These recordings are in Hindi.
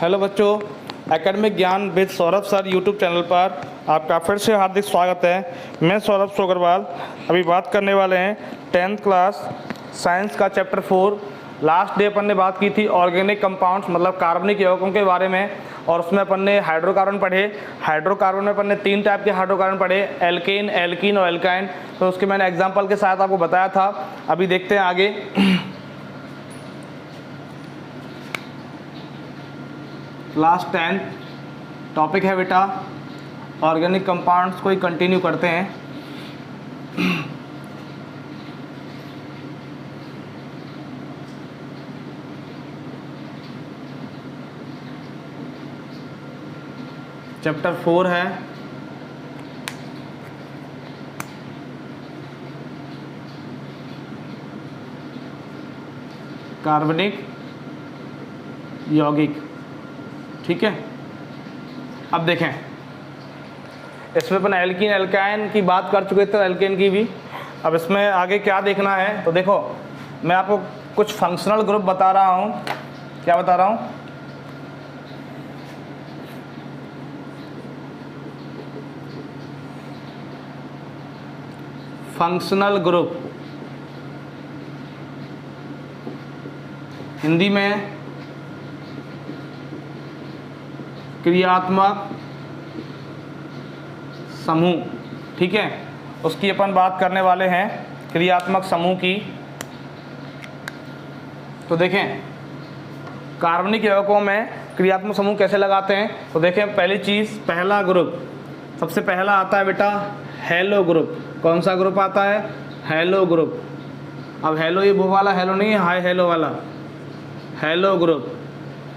हेलो बच्चों, एकेडमिक ज्ञान with Saurabh sir YouTube channel पर आपका फिर से हार्दिक स्वागत है। मैं सौरभ सोगरवाल। अभी बात करने वाले हैं 10th क्लास साइंस का चैप्टर 4। लास्ट डे अपन ने बात की थी ऑर्गेनिक कंपाउंड्स मतलब कार्बनिक यौगिकों के बारे में, और उसमें अपन ने हाइड्रोकार्बन पढ़े। हाइड्रोकार्बन में अपन ने 3 टाइप के हाइड्रोकार्बन पढ़े, एल्केन, एल्कीन और एल्काइन। तो उसके मैंने एग्जाम्पल के साथ आपको बताया था। अभी देखते हैं आगे। क्लास 10 टॉपिक है बेटा ऑर्गेनिक कंपाउंड्स को ही कंटिन्यू करते हैं। चैप्टर 4 है कार्बनिक यौगिक। ठीक है, अब देखें इसमें अपन एल्कीन एल्काइन की बात कर चुके थे, एल्केन की भी। अब इसमें आगे क्या देखना है, तो देखो मैं आपको कुछ फंक्शनल ग्रुप बता रहा हूँ। क्या बता रहा हूँ? फंक्शनल ग्रुप, हिंदी में क्रियात्मक समूह। ठीक है, उसकी अपन बात करने वाले हैं, क्रियात्मक समूह की। तो देखें कार्बनिक यौगिकों में क्रियात्मक समूह कैसे लगाते हैं। तो देखें पहली चीज़, पहला ग्रुप सबसे पहला आता है बेटा हेलो ग्रुप। कौन सा ग्रुप आता है? Hello group. अब हेलो ये वो वाला हेलो नहीं है, हाय हेलो वाला हेलो ग्रुप।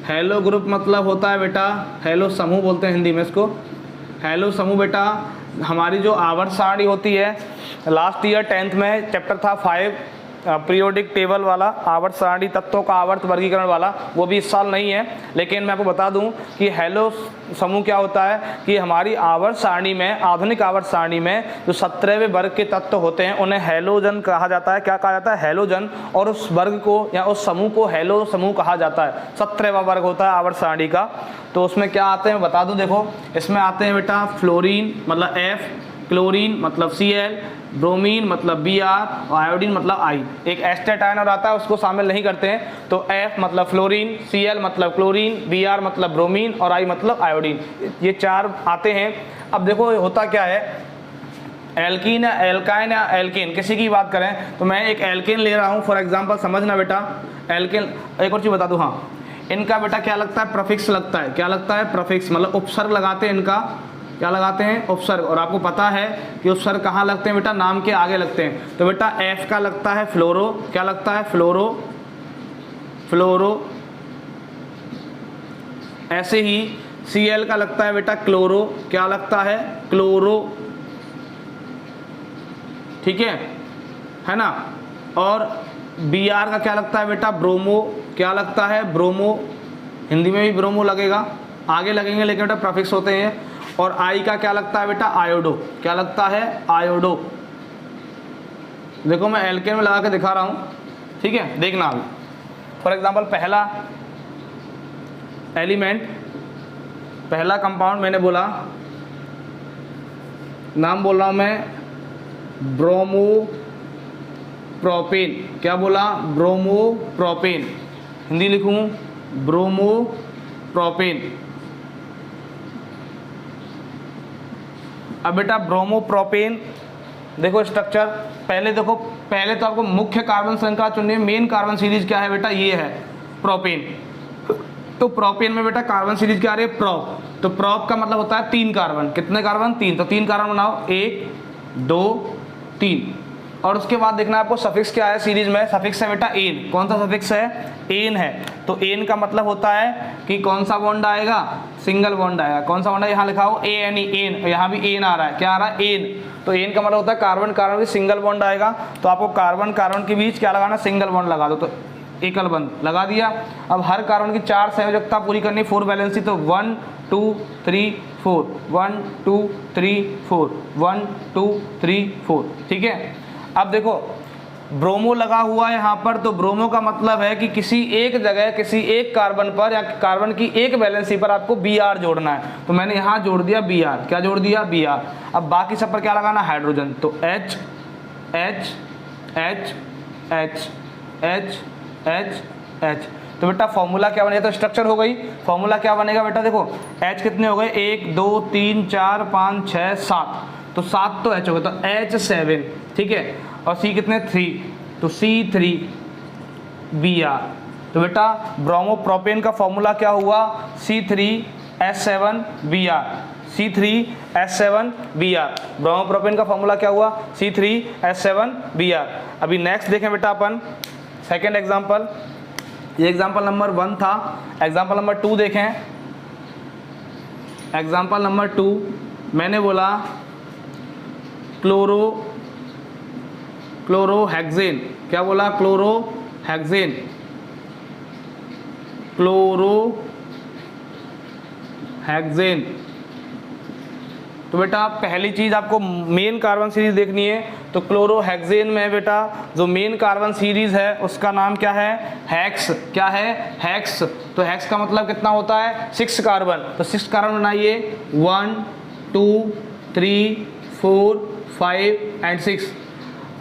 हेलो ग्रुप मतलब होता है बेटा, हेलो समूह बोलते हैं हिंदी में इसको। हेलो समूह बेटा हमारी जो आवर्त सारणी होती है, लास्ट ईयर 10th में चैप्टर था 5 पीरियोडिक टेबल वाला, आवर्त सारणी तत्वों का आवर्त वर्गीकरण वाला, वो भी इस साल नहीं है। लेकिन मैं आपको बता दूं कि हेलो समूह क्या होता है कि हमारी आवर्त सारणी में, आधुनिक आवर्त सारणी में जो 17वें वर्ग के तत्व होते हैं उन्हें हेलोजन कहा जाता है। क्या कहा जाता है? हेलोजन। और उस वर्ग को या उस समूह को हेलो समूह कहा जाता है। 17वां वर्ग होता है आवर्त सारणी का। तो उसमें क्या आते हैं बता दूं, देखो इसमें आते हैं बेटा फ्लोरीन मतलब F, क्लोरीन मतलब Cl, ब्रोमीन मतलब Br और आयोडीन मतलब I। एक एस्टेट आयन आता है उसको शामिल नहीं करते हैं। तो F मतलब फ्लोरीन, Cl मतलब क्लोरीन, Br मतलब ब्रोमीन और I मतलब आयोडीन। ये 4 आते हैं। अब देखो होता क्या है, एल्कीन या एल्काइन या एल्केन किसी की बात करें तो मैं एक एल्केन ले रहा हूँ फॉर एग्जांपल, समझना बेटा। एल्केन, एक और चीज़ बता दूँ, हाँ इनका बेटा क्या लगता है? प्रफिक्स लगता है। क्या लगता है? प्रफिक्स मतलब उपसर्ग लगाते हैं इनका। क्या लगाते हैं? उपसर्ग। और आपको पता है कि उपसर्ग कहाँ लगते हैं बेटा? नाम के आगे लगते हैं। तो बेटा F का लगता है फ्लोरो। क्या लगता है? फ्लोरो, फ्लोरो। ऐसे ही Cl का लगता है बेटा क्लोरो। क्या लगता है? क्लोरो। ठीक है ना। और Br का क्या लगता है बेटा? ब्रोमो। क्या लगता है? ब्रोमो। हिंदी में भी ब्रोमो लगेगा, आगे लगेंगे लेकिन बेटा प्रफिक्स होते हैं। और I का क्या लगता है बेटा? आयोडो। क्या लगता है? आयोडो। देखो मैं एल्केन में लगा के दिखा रहा हूँ, ठीक है, देखना अभी। फॉर एग्जांपल पहला एलिमेंट, पहला कंपाउंड मैंने बोला, नाम बोल रहा हूँ मैं ब्रोमोप्रोपेन। क्या बोला? ब्रोमोप्रोपेन। हिंदी लिखूँ ब्रोमोप्रोपेन। अब बेटा ब्रोमोप्रोपेन देखो स्ट्रक्चर, पहले देखो, पहले तो आपको मुख्य कार्बन श्रृंखला चुननी है। मेन कार्बन सीरीज क्या है बेटा? ये है प्रोपेन। तो प्रोपेन में बेटा कार्बन सीरीज क्या आ रही है? प्रोप। तो प्रोप का मतलब होता है 3 कार्बन। कितने कार्बन? 3। तो 3 कार्बन बनाओ, 1 2 3। और उसके बाद देखना आपको सफिक्स क्या है सीरीज में। सफिक्स है बेटा एन। कौन सा सफिक्स है? एन है। तो एन का मतलब होता है कि कौन सा बॉन्ड आएगा? सिंगल बॉन्ड आएगा। कौन सा बॉन्ड है? यहाँ लिखा हो ANE, एन। यहाँ भी एन आ रहा है। क्या आ रहा है? एन। तो एन का मतलब होता है कार्बन कार्बन की सिंगल बॉन्ड आएगा। तो आपको कार्बन कार्बन के बीच क्या लगाना? सिंगल बॉन्ड लगा दो। तो एकल बंद लगा दिया। अब हर कार्बन की 4 संयोजकता पूरी करनी, 4 वैलेंसी। तो 1 2 3 4, 1 2 3 4, 1 2 3 4। ठीक है। अब देखो ब्रोमो लगा हुआ है यहाँ पर, तो ब्रोमो का मतलब है कि किसी एक जगह किसी एक कार्बन पर या कार्बन की एक वैलेंसी पर आपको Br जोड़ना है, तो मैंने यहाँ जोड़ दिया Br। क्या जोड़ दिया? Br। अब बाकी सब पर क्या लगाना? हाइड्रोजन। तो H H H H H H H। तो बेटा फॉर्मूला क्या बनेगा? तो स्ट्रक्चर हो गई। फॉर्मूला क्या बनेगा बेटा? देखो H कितने हो गए? 1 2 3 4 5 6 7, तो 7 तो H हो गए, तो H7, ठीक है। और C कितने? 3, तो C3Br। तो बेटा ब्रोमो प्रोपेन का फॉर्मूला क्या हुआ? C3H7Br। C3H7Br। ब्रोमो प्रोपेन का फॉर्मूला क्या हुआ? C3H7Br। अभी नेक्स्ट देखें बेटा अपन सेकेंड एग्जाम्पल। ये एग्जाम्पल नंबर 1 था। एग्जाम्पल नंबर 2 देखें। एग्जाम्पल नंबर 2 मैंने बोला क्लोरोहेक्सेन। क्या बोला? क्लोरोहेक्सेन। क्लोरोहेक्सेन। तो बेटा पहली चीज़ आपको मेन कार्बन सीरीज देखनी है, तो क्लोरोहेक्सेन में बेटा जो मेन कार्बन सीरीज है उसका नाम क्या है? हेक्स। क्या है? हेक्स। तो हेक्स का मतलब कितना होता है? 6 कार्बन। तो 6 कार्बन बनाइए, 1 2 3 4 5 एंड 6।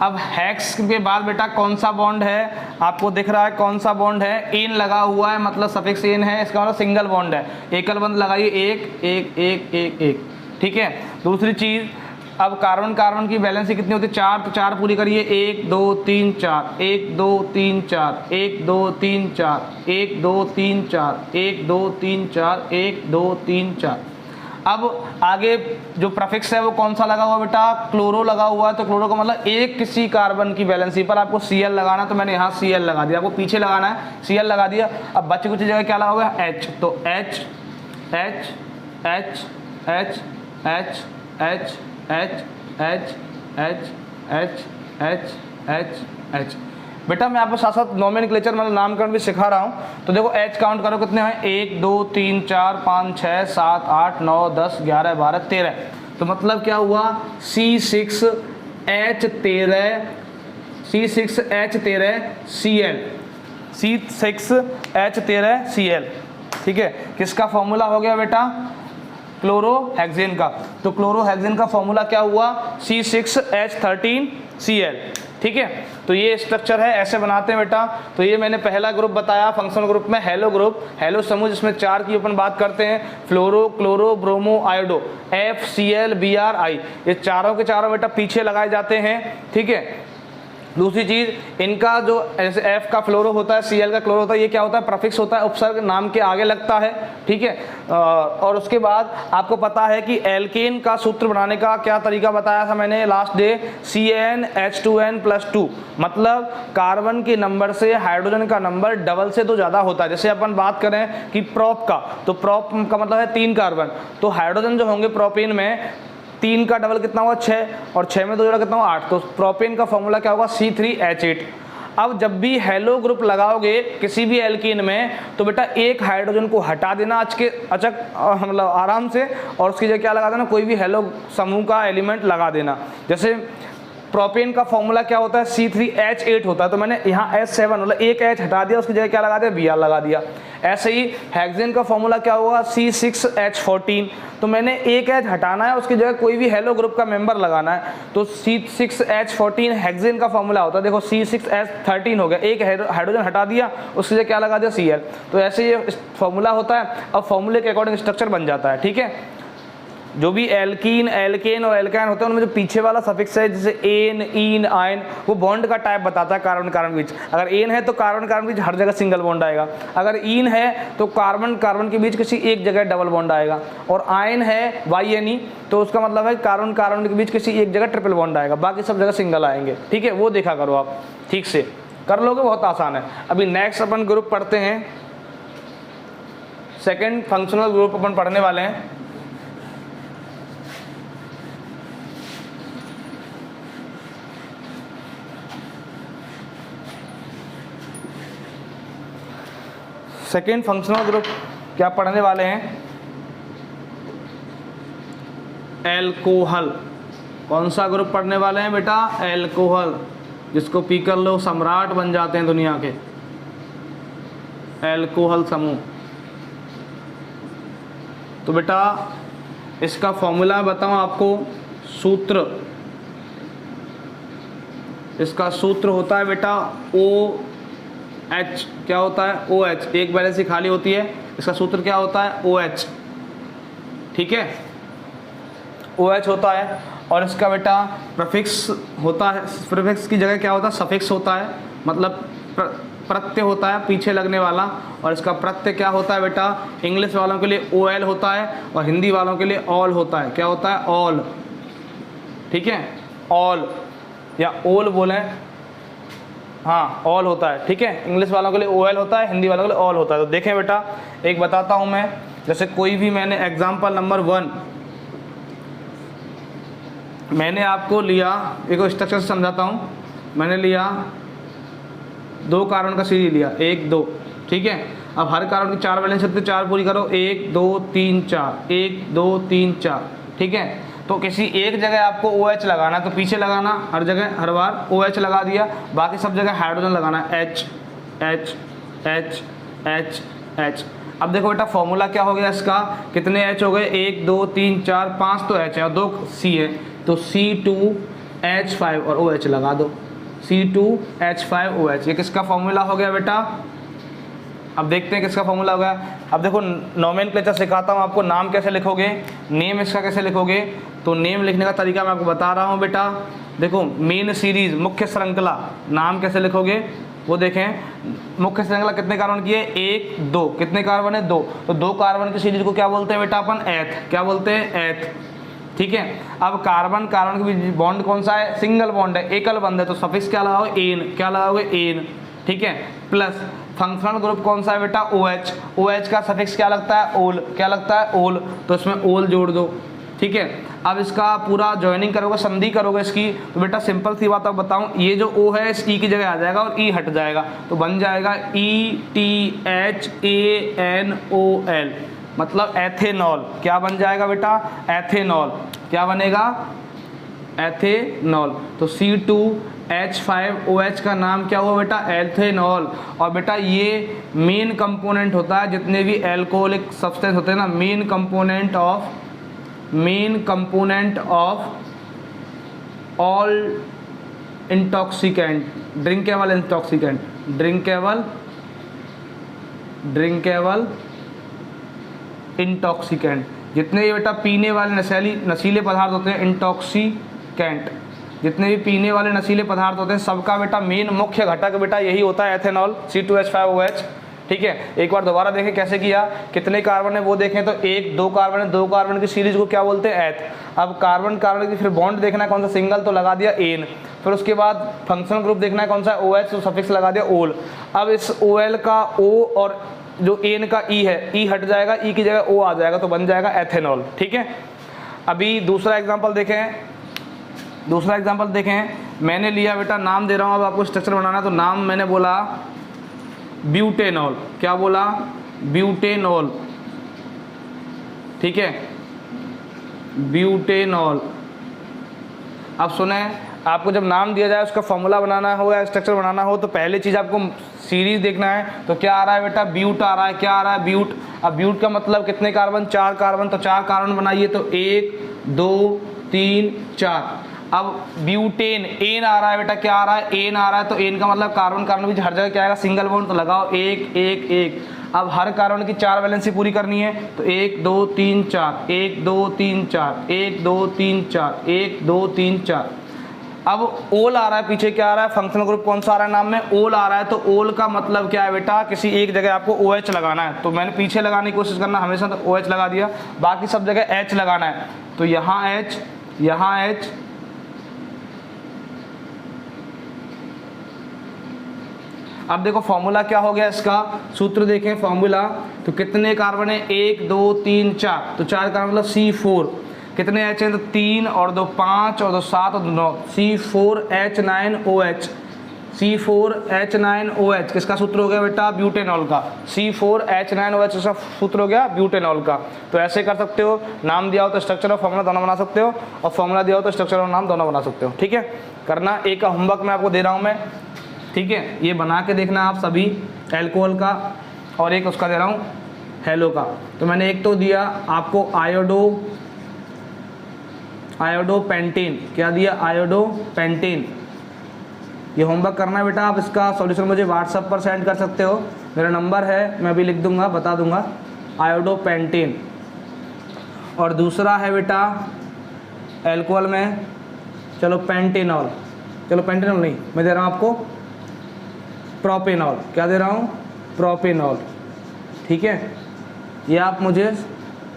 अब हेक्स के बाद बेटा कौन सा बॉन्ड है? आपको दिख रहा है कौन सा बॉन्ड है? एन लगा हुआ है, मतलब सफिक्स एन है, इसका मतलब सिंगल बॉन्ड है। एकल बंद लगाइए, 1 1 1 1 1, ठीक है। दूसरी चीज़, अब कार्बन कार्बन की वैलेंसी कितनी होती है? 4, तो 4 पूरी करिए, 1 2 3 4 1 2 3 4 1 2 3 4 1 2 3 4 1 2 3 4 1 2 3 4। अब आगे जो प्रीफिक्स है वो कौन सा लगा हुआ बेटा? क्लोरो लगा हुआ है। तो क्लोरो का मतलब एक किसी कार्बन की वैलेंसी पर आपको Cl लगाना, तो मैंने यहाँ Cl लगा दिया। आपको पीछे लगाना है, Cl लगा दिया। अब बच्चे कुछ जगह क्या लगा हुआ है? H। तो H H H H H H H H H H H H H। बेटा मैं आपको साथ साथ नोमेनक्लेचर मतलब नामकरण भी सिखा रहा हूँ। तो देखो H काउंट करो कितने हैं? 1 2 3 4 5 6 7 8 9 10 11 12 13। तो मतलब क्या हुआ? C6H13Cl। C6H13Cl, ठीक है। किसका फॉर्मूला हो गया बेटा? क्लोरोहेक्सेन का। तो क्लोरोहेक्सेन का फॉर्मूला क्या हुआ? C6H13Cl, ठीक है। तो ये स्ट्रक्चर है, ऐसे बनाते हैं बेटा। तो ये मैंने पहला ग्रुप बताया फंक्शनल ग्रुप में, हेलो ग्रुप, हेलो समूह, जिसमें 4 की अपन बात करते हैं, fluoro chloro bromo iodo, FCl Br I। ये चारों के चारों बेटा पीछे लगाए जाते हैं, ठीक है। दूसरी चीज़, इनका जो ऐसे F का फ्लोरो होता है, Cl का क्लोरो होता है, ये क्या होता है? प्रीफिक्स होता है, उपसर्ग नाम के आगे लगता है, ठीक है। और उसके बाद आपको पता है कि एल्केन का सूत्र बनाने का क्या तरीका बताया था मैंने लास्ट डे? CnH2n+2, मतलब कार्बन के नंबर से हाइड्रोजन का नंबर डबल से तो ज़्यादा होता है। जैसे अपन बात करें कि प्रोप का, तो प्रोप का मतलब है 3 कार्बन, तो हाइड्रोजन जो होंगे प्रोपेन में 3 का डबल कितना हुआ? 6, और 6 में 2 जोड़ा कितना हुआ? 8। तो प्रोपेन का फॉर्मूला क्या होगा? C3H8। अब जब भी हेलो ग्रुप लगाओगे किसी भी एल्कीन में, तो बेटा एक हाइड्रोजन को हटा देना मतलब आराम से, और उसकी जगह क्या लगा देना? कोई भी हेलो समूह का एलिमेंट लगा देना। जैसे प्रोपेन का फॉर्मूला क्या होता है? C3H8 होता है, तो मैंने यहाँ H7 मतलब एक H हटा दिया, उसकी जगह क्या लगा दिया? Br लगा दिया। ऐसे ही हेक्सेन का फॉर्मूला क्या होगा? C6H14, तो मैंने एक H हटाना है, उसकी जगह कोई भी हेलो ग्रुप का मेंबर लगाना है, तो C6H14 हेक्सेन का फॉर्मूला होता है। देखो C6H13 हो गया, एक हाइड्रोजन हटा दिया, उसकी जगह क्या लगा दिया? Cl। तो ऐसे ये फॉर्मूला होता है, और फॉर्मूले के अकॉर्डिंग स्ट्रक्चर बन जाता है, ठीक है। जो भी एल्कीन, एल्केन और एल्काइन होते हैं उनमें जो पीछे वाला सफिक्स है, जैसे एन, ईन, आयन, वो बॉन्ड का टाइप बताता है कार्बन कार्बन बीच। अगर एन है तो कार्बन कार्बन बीच हर जगह सिंगल बॉन्ड आएगा, अगर ईन है तो कार्बन कार्बन के बीच किसी एक जगह डबल बॉन्ड आएगा, और आयन है YNE तो उसका मतलब है कार्बन कार्बन के बीच किसी एक जगह ट्रिपल बॉन्ड आएगा, बाकी सब जगह सिंगल आएंगे, ठीक है। वो देखा करो आप, ठीक से कर लोगे, बहुत आसान है। अभी नेक्स्ट अपन ग्रुप पढ़ते हैं, सेकेंड फंक्शनल ग्रुप अपन पढ़ने वाले हैं। सेकेंड फंक्शनल ग्रुप क्या पढ़ने वाले हैं? एल्कोहल। कौन सा ग्रुप पढ़ने वाले हैं बेटा? एल्कोहल। जिसको पी कर लो सम्राट बन जाते हैं दुनिया के, एल्कोहल समूह। तो बेटा इसका फॉर्मूला बताऊं आपको, सूत्र, इसका सूत्र होता है बेटा OH। क्या होता है? OH। एक वैलेंसी खाली होती है, इसका सूत्र क्या होता है? OH। ठीक है, OH होता है। और इसका बेटा प्रीफिक्स होता है, प्रीफिक्स की जगह क्या होता है? सफिक्स होता है, मतलब प्रत्यय होता है पीछे लगने वाला। और इसका प्रत्यय क्या होता है बेटा? इंग्लिश वालों के लिए OL होता है और हिंदी वालों के लिए ऑल होता है। क्या होता है? ऑल। ठीक है, ऑल या ओल बोले, हाँ ऑल होता है। ठीक है, इंग्लिश वालों के लिए OL होता है, हिंदी वालों के लिए ऑल होता है। तो देखें बेटा, एक बताता हूँ मैं, जैसे कोई भी मैंने एग्जाम्पल नंबर 1 मैंने आपको लिया, एक स्ट्रक्चर से समझाता हूँ। मैंने लिया 2 कार्बन का सीरीज लिया, 1 2। ठीक है, अब हर कार्बन की 4 वैलेंस होती है, 4 पूरी करो, 1 2 3 4, 1 2 3 4। ठीक है, तो किसी एक जगह आपको OH लगाना है तो पीछे लगाना, हर जगह हर बार OH लगा दिया, बाकी सब जगह हाइड्रोजन लगाना है, H H H H H। अब देखो बेटा फॉर्मूला क्या हो गया इसका, कितने H हो गए? 1 2 3 4 5 तो H है और 2 C है, तो C2H5 और OH लगा दो, C2H5OH। ये किसका फॉर्मूला हो गया बेटा? अब देखते हैं किसका फॉर्मूला हो गया। अब देखो नोमेनक्लेचर सिखाता हूँ आपको, नाम कैसे लिखोगे, नेम इसका कैसे लिखोगे। तो नेम लिखने का तरीका मैं आपको बता रहा हूँ बेटा। देखो मेन सीरीज, मुख्य श्रृंखला, नाम कैसे लिखोगे वो देखें। मुख्य श्रृंखला कितने कार्बन की है? 1 2। कितने कार्बन है? 2। तो 2 कार्बन की सीरीज को क्या बोलते हैं बेटा अपन? एथ। क्या बोलते हैं? एथ। ठीक है, अब कार्बन कार्बन के बीच बॉन्ड कौन सा है? सिंगल बॉन्ड है, एकल बंद है, तो सफिक्स क्या लगाओगे? एन। क्या लगाओगे? एन। ठीक है, प्लस फंक्शनल ग्रुप कौन सा है बेटा? OH। OH का सफिक्स क्या लगता है? ओल। क्या लगता है? ओल, तो इसमें ओल जोड़ दो। ठीक है, अब इसका पूरा ज्वाइनिंग करोगे, संधि करोगे इसकी, तो बेटा सिंपल सी बात अब बताऊं, ये जो O है इस E की जगह आ जाएगा और E हट जाएगा, तो बन जाएगा ETHANOL, मतलब एथेनॉल। क्या बन जाएगा बेटा? एथेनॉल। क्या बनेगा? एथेनॉल। तो C2H5OH का नाम क्या हुआ बेटा? एथेनॉल। और बेटा ये मेन कंपोनेंट होता है, जितने भी एल्कोहलिक सब्सटेंस होते हैं ना, main component of all intoxicant, drinkable intoxicant, drinkable intoxicant, जितने भी बेटा पीने वाले नशीले पदार्थ होते हैं, इंटॉक्सिकेंट, जितने भी पीने वाले नशीले पदार्थ होते हैं सबका बेटा मेन मुख्य घटक बेटा यही होता है, एथेनॉल, C2H5OH। ठीक है, एक बार दोबारा देखें कैसे किया, कितने कार्बन है वो देखें, तो 1 2 कार्बन है, 2 कार्बन की सीरीज को क्या बोलते हैं? एथ। अब कार्बन कार्बन की फिर बॉन्ड देखना है कौन सा, सिंगल, तो लगा दिया एन। फिर उसके बाद फंक्शनल ग्रुप देखना है कौन सा, OH, तो सफिक्स लगा दिया ओल। अब इस OL का O और जो एन का E है, E हट जाएगा, E की जगह O आ जाएगा, तो बन जाएगा एथेनॉल। ठीक है, अभी दूसरा एग्जाम्पल देखें। मैंने लिया बेटा, नाम दे रहा हूँ, अब आपको स्ट्रक्चर बनाना है, तो नाम मैंने बोला ब्यूटेनॉल। क्या बोला? ब्यूटेनॉल। ठीक है, ब्यूटेनॉल। अब सुने, आपको जब नाम दिया जाए उसका फॉर्मूला बनाना हो या स्ट्रक्चर बनाना हो, तो पहले चीज़ आपको सीरीज देखना है। तो क्या आ रहा है बेटा? ब्यूट आ रहा है। क्या आ रहा है? ब्यूट। अब ब्यूट का मतलब कितने कार्बन? 4 कार्बन, तो 4 कार्बन बनाइए, तो 1 2 3 4। अब ब्यूटेन, एन आ रहा है बेटा। क्या आ रहा है? एन आ रहा है, तो एन का मतलब कार्बन कार्बन बीच हर जगह क्या आएगा? सिंगल बॉन्ड, तो लगाओ 1 1 1। अब हर कार्बन की 4 वैलेंसी पूरी करनी है, तो 1 2 3 4, 1 2 3 4, 1 2 3 4, 1 2 3 4। अब ओल आ रहा है, पीछे क्या आ रहा है? फंक्शनल ग्रुप कौन सा आ रहा है नाम में? ओल आ रहा है, तो ओल का मतलब क्या है बेटा? किसी एक जगह आपको OH लगाना है, तो मैंने पीछे लगाने की कोशिश करना हमेशा, तो OH लगा दिया, बाकी सब जगह H लगाना है, तो यहाँ H, यहाँ H, अब देखो फॉर्मूला क्या हो गया इसका, सूत्र देखें फॉर्मूला, तो कितने कार्बन है? 1 2 3 4, तो 4 कार्बन मतलब C4। कितने H हैं? तो 3 और 2 5 और 2 7 और 2 9, C4H9OH, C4H9OH किसका सूत्र हो गया बेटा? ब्यूटेनॉल का। C4H9OH किसका सूत्र हो गया? ब्यूटेनॉल का। तो ऐसे कर सकते हो, नाम दिया हो तो स्ट्रक्चर और फॉर्मूला दोनों बना सकते हो, और फॉर्मूला दिया हो तो स्ट्रक्चर और नाम दोनों बना सकते हो। ठीक है, करना। एक का होमवर्क मैं आपको दे रहा हूँ मैं, ठीक है, ये बना के देखना आप सभी, एल्कोहल का, और एक उसका दे रहा हूँ हेलो का। तो मैंने एक तो दिया आपको आयोडोपेंटीन, क्या दिया? आयोडोपेंटीन। ये होमवर्क करना है बेटा, आप इसका सॉल्यूशन मुझे व्हाट्सएप पर सेंड कर सकते हो, मेरा नंबर है, मैं अभी लिख दूंगा, बता दूंगा, आयोडोपेंटीन। और दूसरा है बेटा एल्कोहल में, चलो पेंटेनॉल, चलो पेंटेनॉल नहीं, मैं दे रहा हूँ आपको प्रोपेनॉल। क्या दे रहा हूँ? प्रोपेनॉल। ठीक है, ये आप मुझे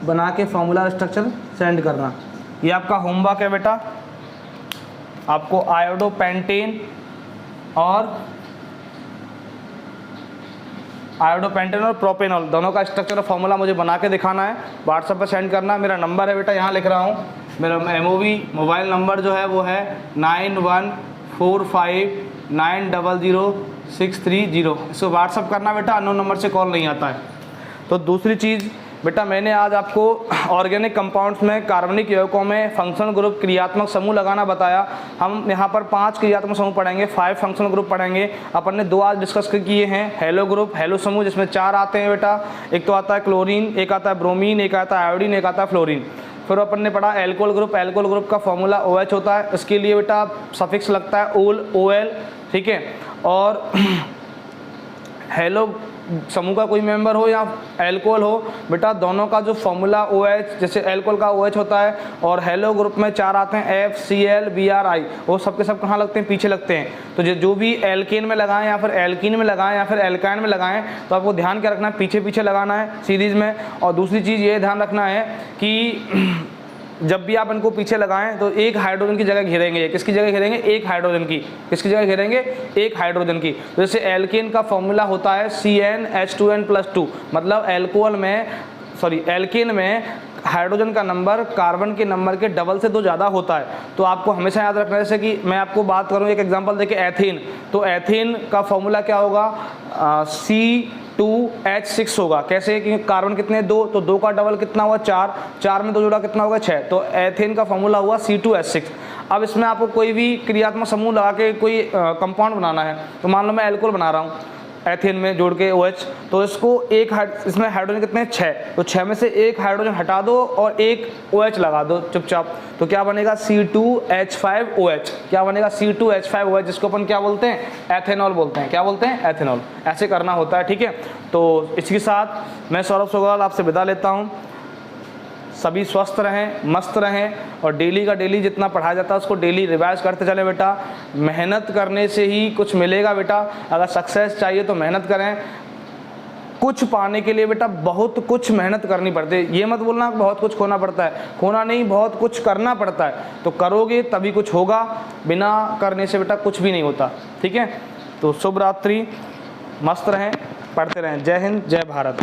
बना के फॉर्मूला स्ट्रक्चर सेंड करना। ये आपका होमवर्क है बेटा, आपको आयोडोपेंटीन और प्रोपेनॉल दोनों का स्ट्रक्चर और फॉर्मूला मुझे बना के दिखाना है, व्हाट्सएप पर सेंड करना। मेरा नंबर है बेटा, यहाँ लिख रहा हूँ, मेरा MOV मोबाइल नंबर जो है वो है 9145900630। इसको व्हाट्सअप करना बेटा, अननोन नंबर से कॉल नहीं आता है। तो दूसरी चीज़ बेटा, मैंने आज आपको ऑर्गेनिक कंपाउंड्स में कार्बनिक यौगिकों में फंक्शनल ग्रुप क्रियात्मक समूह लगाना बताया। हम यहाँ पर 5 क्रियात्मक समूह पढ़ेंगे, 5 फंक्शनल ग्रुप पढ़ेंगे। अपन ने 2 आज डिस्कस किए हैं, हेलो ग्रुप, हेलो समूह, जिसमें 4 आते हैं बेटा। एक तो आता है क्लोरीन, एक आता है ब्रोमीन, एक आता है आयोडीन, एक आता है फ्लोरीन। फिर अपन ने पढ़ा एल्कोहल ग्रुप, एल्कोहल ग्रुप का फॉर्मूला OH होता है, इसके लिए बेटा सफिक्स लगता है OL, ठीक है। और हेलो समूह का कोई मेंबर हो या एल्कोहल हो बेटा, दोनों का जो फॉर्मूला OH, जैसे एल्कोहल का OH होता है, और हेलो ग्रुप में 4 आते हैं FCl BRI, वो सब के सब कहाँ लगते हैं? पीछे लगते हैं। तो जो भी एल्केन में लगाएं या फिर एल्कीन में लगाएं या फिर एल्काइन में लगाएं, तो आपको ध्यान क्या रखना है? पीछे पीछे लगाना है सीरीज में। और दूसरी चीज़ ये ध्यान रखना है कि जब भी आप इनको पीछे लगाएं तो एक हाइड्रोजन की जगह घेरेंगे। किसकी जगह घेरेंगे? एक हाइड्रोजन की। किसकी जगह घेरेंगे? एक हाइड्रोजन की। तो जैसे एल्केन का फॉर्मूला होता है CnH2n+2, मतलब एल्केन में हाइड्रोजन का नंबर कार्बन के नंबर के डबल से 2 ज़्यादा होता है। तो आपको हमेशा याद रखना है, जैसे कि मैं आपको बात करूँ, एक एग्जांपल देखिए, एथीन, तो एथीन का फॉर्मूला क्या होगा? C2H6 होगा। कैसे? कि कार्बन कितने? 2, तो 2 का डबल कितना हुआ? 4, 4 में 2 जोड़ा कितना होगा? 6, तो एथेन का फॉर्मूला हुआ C2H6। अब इसमें आपको कोई भी क्रियात्मक समूह लगा के कोई कंपाउंड बनाना है, तो मान लो मैं एल्कोहल बना रहा हूँ एथेन में जोड़ के OH, तो इसको इसमें हाइड्रोजन कितने? 6, तो 6 में से एक हाइड्रोजन हटा दो और एक OH लगा दो चुपचाप, तो क्या बनेगा? C2H5OH। क्या बनेगा? C2H5OH, जिसको अपन क्या बोलते हैं? एथेनॉल बोलते हैं। क्या बोलते हैं? एथेनॉल। ऐसे करना होता है, ठीक है। तो इसके साथ मैं सौरभ सोगवाल आपसे विदा लेता हूँ। सभी स्वस्थ रहें, मस्त रहें, और डेली का डेली जितना पढ़ाया जाता है उसको डेली रिवाइज करते चले बेटा। मेहनत करने से ही कुछ मिलेगा बेटा। अगर सक्सेस चाहिए तो मेहनत करें। कुछ पाने के लिए बेटा बहुत कुछ मेहनत करनी पड़ती है। ये मत बोलना बहुत कुछ खोना पड़ता है, खोना नहीं, बहुत कुछ करना पड़ता है। तो करोगे तभी कुछ होगा, बिना करने से बेटा कुछ भी नहीं होता, ठीक है। तो शुभ रात्रि, मस्त रहें, पढ़ते रहें। जय हिंद, जय भारत।